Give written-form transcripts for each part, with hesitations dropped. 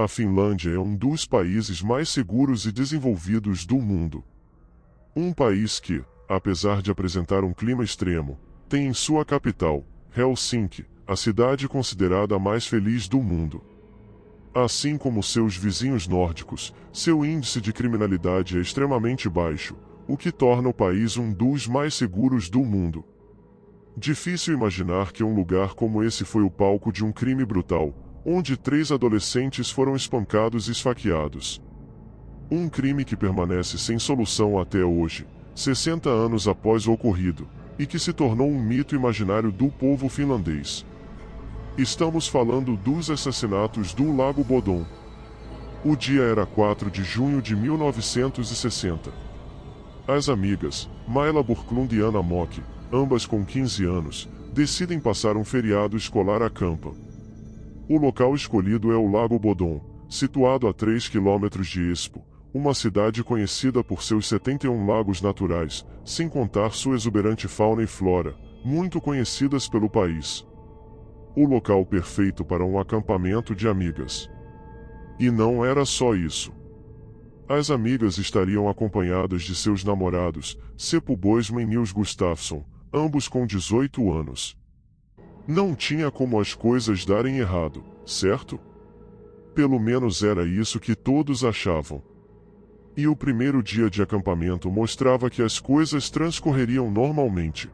A Finlândia é um dos países mais seguros e desenvolvidos do mundo. Um país que, apesar de apresentar um clima extremo, tem em sua capital, Helsinki, a cidade considerada a mais feliz do mundo. Assim como seus vizinhos nórdicos, seu índice de criminalidade é extremamente baixo, o que torna o país um dos mais seguros do mundo. Difícil imaginar que um lugar como esse foi o palco de um crime brutal, onde 3 adolescentes foram espancados e esfaqueados. Um crime que permanece sem solução até hoje, 60 anos após o ocorrido, e que se tornou um mito imaginário do povo finlandês. Estamos falando dos assassinatos do Lago Bodom. O dia era 4 de junho de 1960. As amigas, Maila Burklund e Anna Mock, ambas com 15 anos, decidem passar um feriado escolar a campo. O local escolhido é o Lago Bodom, situado a 3 quilômetros de Espoo, uma cidade conhecida por seus 71 lagos naturais, sem contar sua exuberante fauna e flora, muito conhecidas pelo país. O local perfeito para um acampamento de amigas. E não era só isso. As amigas estariam acompanhadas de seus namorados, Seppo Boisman e Nils Gustafsson, ambos com 18 anos. Não tinha como as coisas darem errado, certo? Pelo menos era isso que todos achavam. E o primeiro dia de acampamento mostrava que as coisas transcorreriam normalmente.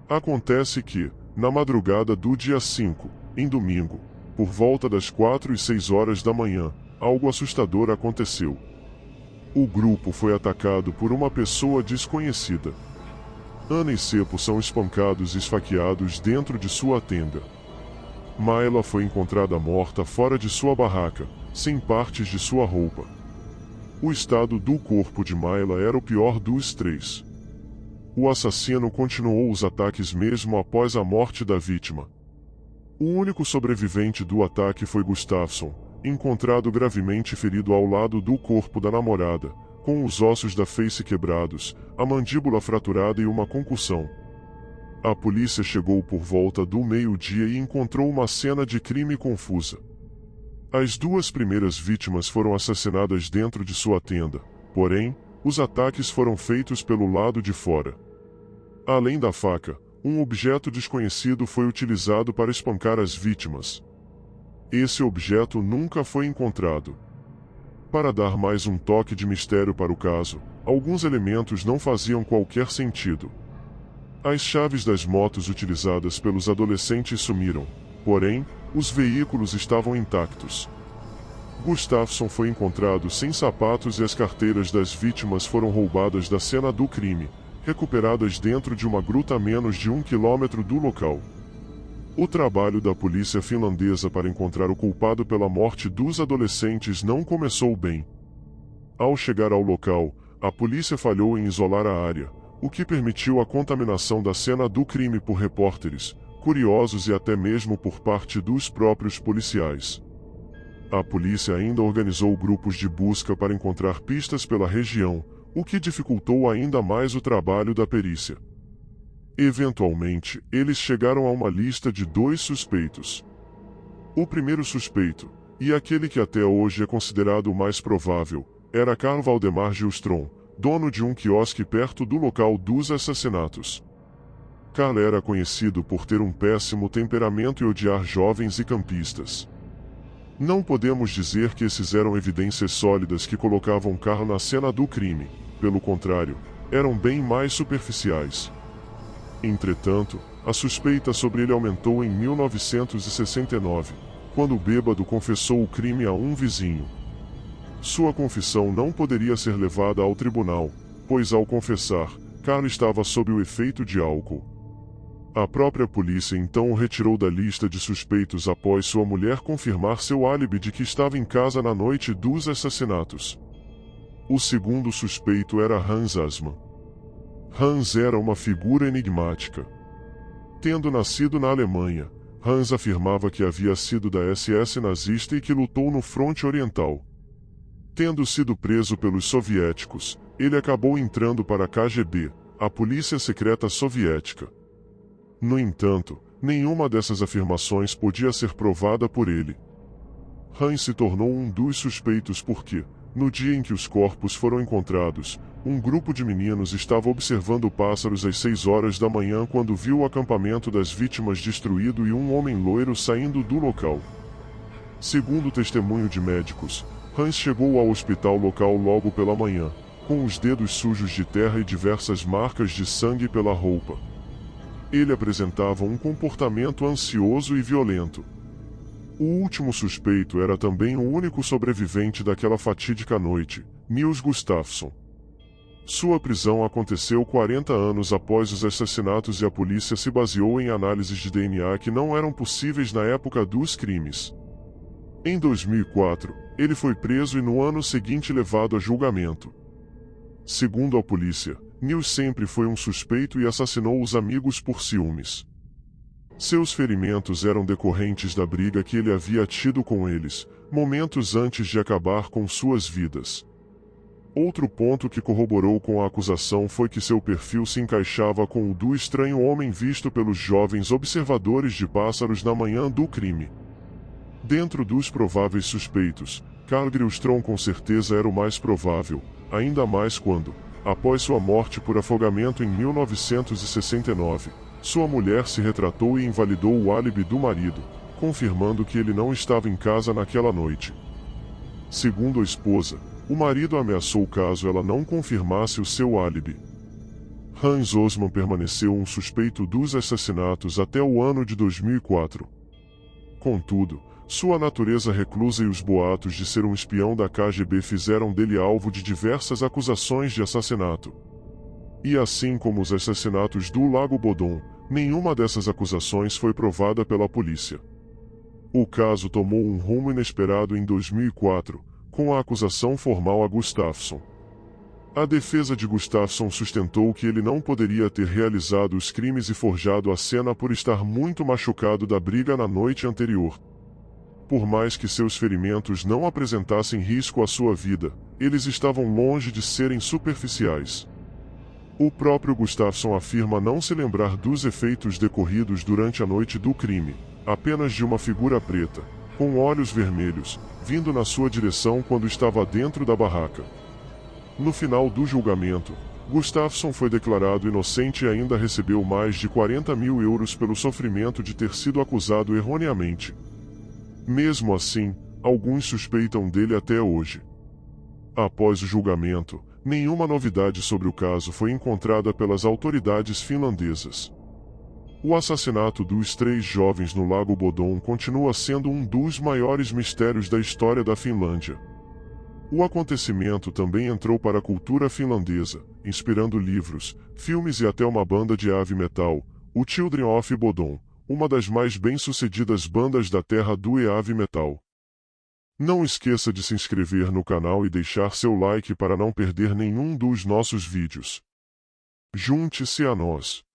Acontece que, na madrugada do dia 5, em domingo, por volta das 4 e 6 horas da manhã, algo assustador aconteceu. O grupo foi atacado por uma pessoa desconhecida. Anna e Seppo são espancados e esfaqueados dentro de sua tenda. Maila foi encontrada morta fora de sua barraca, sem partes de sua roupa. O estado do corpo de Maila era o pior dos 3. O assassino continuou os ataques mesmo após a morte da vítima. O único sobrevivente do ataque foi Gustafsson, encontrado gravemente ferido ao lado do corpo da namorada, com os ossos da face quebrados, a mandíbula fraturada e uma concussão. A polícia chegou por volta do meio-dia e encontrou uma cena de crime confusa. As 2 primeiras vítimas foram assassinadas dentro de sua tenda, porém, os ataques foram feitos pelo lado de fora. Além da faca, um objeto desconhecido foi utilizado para espancar as vítimas. Esse objeto nunca foi encontrado. Para dar mais um toque de mistério para o caso, alguns elementos não faziam qualquer sentido. As chaves das motos utilizadas pelos adolescentes sumiram, porém, os veículos estavam intactos. Gustafsson foi encontrado sem sapatos e as carteiras das vítimas foram roubadas da cena do crime, recuperadas dentro de uma gruta a menos de 1 quilômetro do local. O trabalho da polícia finlandesa para encontrar o culpado pela morte dos adolescentes não começou bem. Ao chegar ao local, a polícia falhou em isolar a área, o que permitiu a contaminação da cena do crime por repórteres, curiosos e até mesmo por parte dos próprios policiais. A polícia ainda organizou grupos de busca para encontrar pistas pela região, o que dificultou ainda mais o trabalho da perícia. Eventualmente, eles chegaram a uma lista de 2 suspeitos. O primeiro suspeito, e aquele que até hoje é considerado o mais provável, era Carl Valdemar Gilstrom, dono de um quiosque perto do local dos assassinatos. Carl era conhecido por ter um péssimo temperamento e odiar jovens e campistas. Não podemos dizer que esses eram evidências sólidas que colocavam Carl na cena do crime, pelo contrário, eram bem mais superficiais. Entretanto, a suspeita sobre ele aumentou em 1969, quando o bêbado confessou o crime a um vizinho. Sua confissão não poderia ser levada ao tribunal, pois ao confessar, Carl estava sob o efeito de álcool. A própria polícia então o retirou da lista de suspeitos após sua mulher confirmar seu álibi de que estava em casa na noite dos assassinatos. O segundo suspeito era Hans Assmann. Hans era uma figura enigmática. Tendo nascido na Alemanha, Hans afirmava que havia sido da SS nazista e que lutou no fronte oriental. Tendo sido preso pelos soviéticos, ele acabou entrando para a KGB, a polícia secreta soviética. No entanto, nenhuma dessas afirmações podia ser provada por ele. Hans se tornou um dos suspeitos porque, no dia em que os corpos foram encontrados, um grupo de meninos estava observando pássaros às 6 horas da manhã quando viu o acampamento das vítimas destruído e um homem loiro saindo do local. Segundo o testemunho de médicos, Hans chegou ao hospital local logo pela manhã, com os dedos sujos de terra e diversas marcas de sangue pela roupa. Ele apresentava um comportamento ansioso e violento. O último suspeito era também o único sobrevivente daquela fatídica noite, Nils Gustafsson. Sua prisão aconteceu 40 anos após os assassinatos e a polícia se baseou em análises de DNA que não eram possíveis na época dos crimes. Em 2004, ele foi preso e no ano seguinte levado a julgamento. Segundo a polícia, Nils sempre foi um suspeito e assassinou os amigos por ciúmes. Seus ferimentos eram decorrentes da briga que ele havia tido com eles, momentos antes de acabar com suas vidas. Outro ponto que corroborou com a acusação foi que seu perfil se encaixava com o do estranho homem visto pelos jovens observadores de pássaros na manhã do crime. Dentro dos prováveis suspeitos, Carl Grillström com certeza era o mais provável, ainda mais quando, após sua morte por afogamento em 1969, sua mulher se retratou e invalidou o álibi do marido, confirmando que ele não estava em casa naquela noite. Segundo a esposa, o marido ameaçou caso ela não confirmasse o seu álibi. Hans Osman permaneceu um suspeito dos assassinatos até o ano de 2004. Contudo, sua natureza reclusa e os boatos de ser um espião da KGB fizeram dele alvo de diversas acusações de assassinato. E assim como os assassinatos do Lago Bodom, nenhuma dessas acusações foi provada pela polícia. O caso tomou um rumo inesperado em 2004, com a acusação formal a Gustafsson. A defesa de Gustafsson sustentou que ele não poderia ter realizado os crimes e forjado a cena por estar muito machucado da briga na noite anterior. Por mais que seus ferimentos não apresentassem risco à sua vida, eles estavam longe de serem superficiais. O próprio Gustafsson afirma não se lembrar dos efeitos decorridos durante a noite do crime, apenas de uma figura preta, com olhos vermelhos, vindo na sua direção quando estava dentro da barraca. No final do julgamento, Gustafsson foi declarado inocente e ainda recebeu mais de 40 mil euros pelo sofrimento de ter sido acusado erroneamente. Mesmo assim, alguns suspeitam dele até hoje. Após o julgamento, nenhuma novidade sobre o caso foi encontrada pelas autoridades finlandesas. O assassinato dos 3 jovens no Lago Bodom continua sendo um dos maiores mistérios da história da Finlândia. O acontecimento também entrou para a cultura finlandesa, inspirando livros, filmes e até uma banda de heavy metal, o Children of Bodom, uma das mais bem-sucedidas bandas da terra do heavy metal. Não esqueça de se inscrever no canal e deixar seu like para não perder nenhum dos nossos vídeos. Junte-se a nós.